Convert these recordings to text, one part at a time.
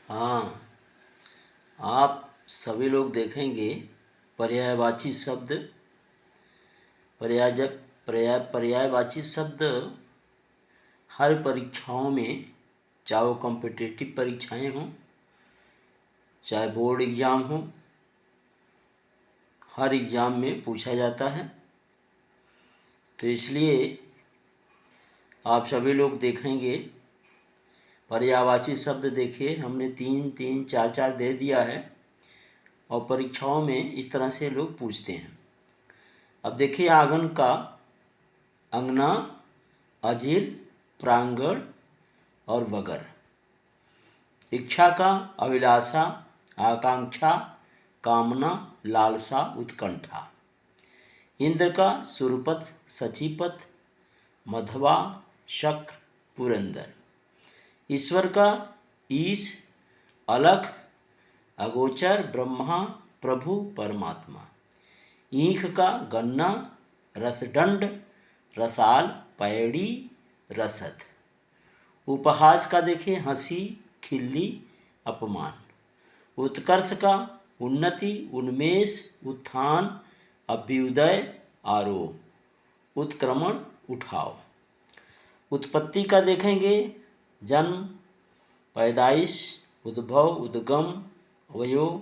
हाँ, आप सभी लोग देखेंगे पर्यायवाची शब्द पर्यायवाची शब्द हर परीक्षाओं में, चाहे वो कॉम्पिटिटिव परीक्षाएं हों, चाहे बोर्ड एग्ज़ाम हो, हर एग्ज़ाम में पूछा जाता है। तो इसलिए आप सभी लोग देखेंगे पर्यायवाची शब्द। देखिए, हमने 3 3 4 4 दे दिया है और परीक्षाओं में इस तरह से लोग पूछते हैं। अब देखिए, आंगन का अंगना, अजीर, प्रांगण और बगर। इच्छा का अभिलाषा, आकांक्षा, कामना, लालसा, उत्कंठा। इंद्र का सुरपथ, सचीपथ, मधवा, शक्र, पुरंदर। ईश्वर का ईश, अलख, अगोचर, ब्रह्मा, प्रभु, परमात्मा। ईख का गन्ना, रसदंड, रसाल, पैड़ी, रसद। उपहास का देखिए हंसी, खिल्ली, अपमान। उत्कर्ष का उन्नति, उन्मेष, उत्थान, अभ्युदय, आरोह। उत्क्रमण, उठाव। उत्पत्ति का देखेंगे जन्म, पैदाइश, उद्भव, उद्गम, अवयव,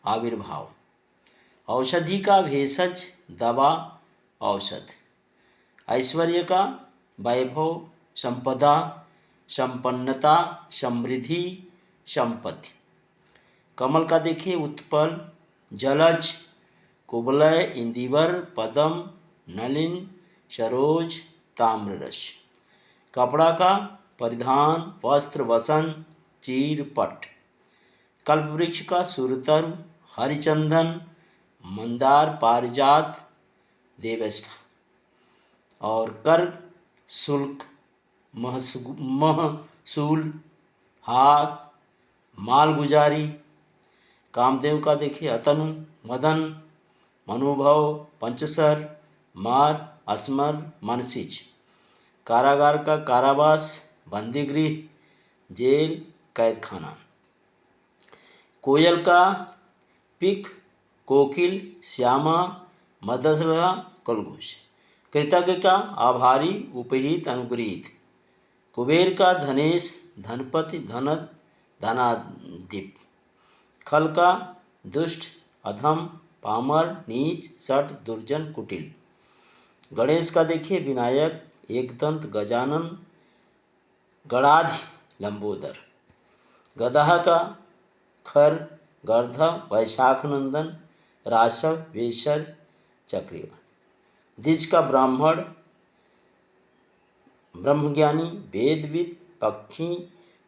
आविर्भाव। औषधि का भेषज, दवा, औषध। ऐश्वर्य का वैभव, संपदा, संपन्नता, समृद्धि, संपत्ति। कमल का देखिए उत्पल, जलज, कुवलय, इंदिवर, पदम, नलिन, सरोज, ताम्ररस। कपड़ा का परिधान, वस्त्र, वसन, चीर, पट। कल्पवृक्ष का सुरतरु, हरिचंदन, मंदार, पारिजात, देवष्टा। और कर, शुल्क, महसूल, हाथ, मालगुजारी। कामदेव का देखिए अतनु, मदन, मनोभव, पंचसर, मार, अस्मर, मनसिज। कारागार का कारावास, बंदीगृह, जेल, कैदखाना। कोयल का पिक, कोकिल, श्यामा, मदसरा, कलघोष। कृतज्ञ का आभारी, उपरीत, अनुग्रहित। कुबेर का धनेश, धनपति, धनद, धनाधिप। खल का दुष्ट, अधम, पामर, नीच, सठ, दुर्जन, कुटिल। गणेश का देखिए विनायक, एकदंत, गजानन, गणाधि, लंबोदर। गदहा का खर, गर्धव, वैशाख नंदन, राशव, वेशर, चक्रवर्ती। द्विज का ब्राह्मण, ब्रह्मज्ञानी, वेदविद, पक्षी,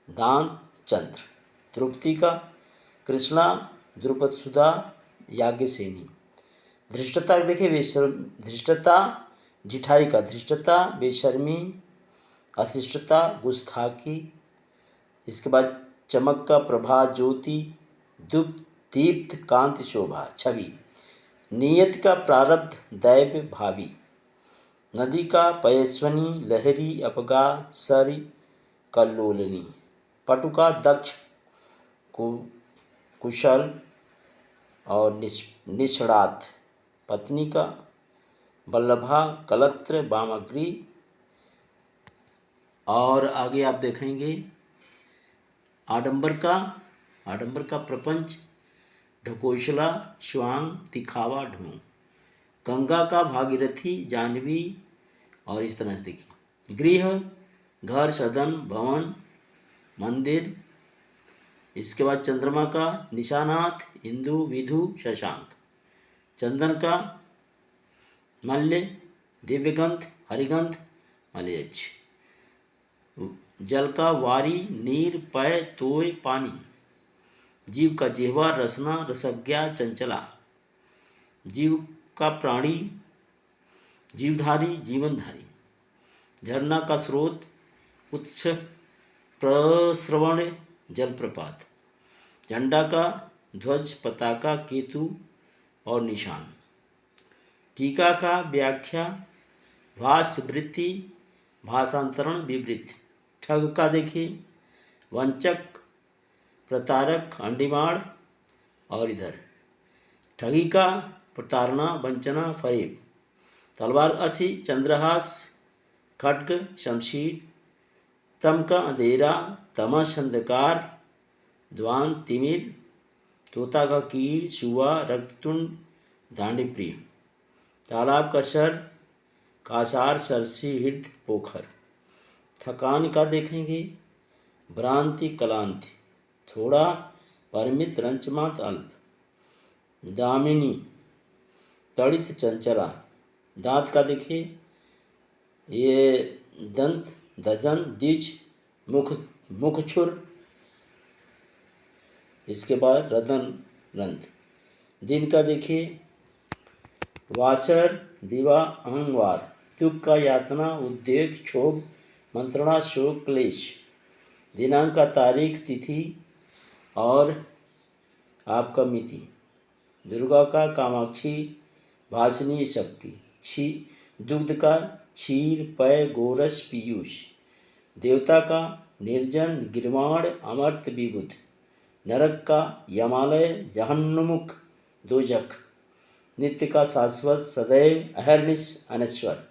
दान, चंद्र। द्रौपदी का कृष्णा, द्रुपद सुधा, याज्ञसेनी। धृष्टता देखिए धृष्टता, जिठाई का धृष्टता, बेशर्मी, अशिष्टता, गुस्ताखी। इसके बाद चमक का प्रभा, ज्योति, दीप्त, कांति, शोभा, छवि। नियत का प्रारब्ध, दैव, भावी। नदी का पयस्वनी, लहरी, अपगा, सरी, कल्लोलिनी। पटु का दक्ष, कुशल और निष्णात। पत्नी का वल्लभा, कलत्र, वामग्री। और आगे आप देखेंगे आडंबर का प्रपंच, ढकोसला, स्वांग, दिखावा, ढोंग। गंगा का भागीरथी, जाह्नवी। और इस तरह से देखिए गृह, घर, सदन, भवन, मंदिर। इसके बाद चंद्रमा का निशानाथ, इंदु, विधु, शशांक। चंदन का मल्य, दिव्यगंध, हरिगंध, मलयज। जल का वारी, नीर, पय, तोय, पानी। जीव का जिह्वा, रसना, रसज्ञा, चंचला। जीव का प्राणी, जीवधारी, जीवनधारी। झरना का स्रोत, उत्स, प्रस्रवण, जलप्रपात। झंडा का ध्वज, पताका, केतु और निशान। टीका का व्याख्या, भाष्य, वृत्ति, भाषांतरण, विवृत्ति। ठग का देखिए वंचक, प्रतारक अंडिमाड़, और इधर ठगी का प्रताड़ना वंचना फरेब, तलवार असी चंद्रहास, खड्ग शमशीर, तम का अंधेरा तमस अंधकार, द्वान तिमिर, तोता का कीर शुआ रक्ततुंड दांडी प्रिय, तालाब का शर कासार सरसी हृद पोखर, थकान का देखेंगे भ्रांति कलांति, थोड़ा परिमित रंचमात अल्प, दामिनी तड़ित चंचला, दांत का देखिए ये दंत दजन द्विज मुखछुर, इसके बाद रदन रंत, दिन का देखिए वासर दिवा अहंवार, दुख का यातना उद्वेग क्षोभ मंत्रणा शोक क्लेश, दिनांक का तारीख तिथि और आपका मिति, दुर्गा का कामाक्षी भासनीय शक्ति, दुग्ध का क्षीर पय गोरस पीयूष, देवता का निर्जन गिरवाण अमर्त विबुध, नरक का यमालय जहन्नुमुख दोजख, नित्य का शाश्वत सदैव अहर्निश अनश्वर,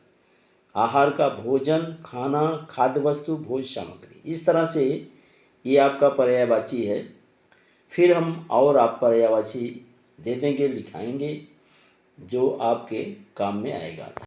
आहार का भोजन खाना खाद्य वस्तु भोज सामग्री। इस तरह से ये आपका पर्यायवाची है। फिर हम और आप पर्यायवाची दे देंगे, लिखाएंगे जो आपके काम में आएगा।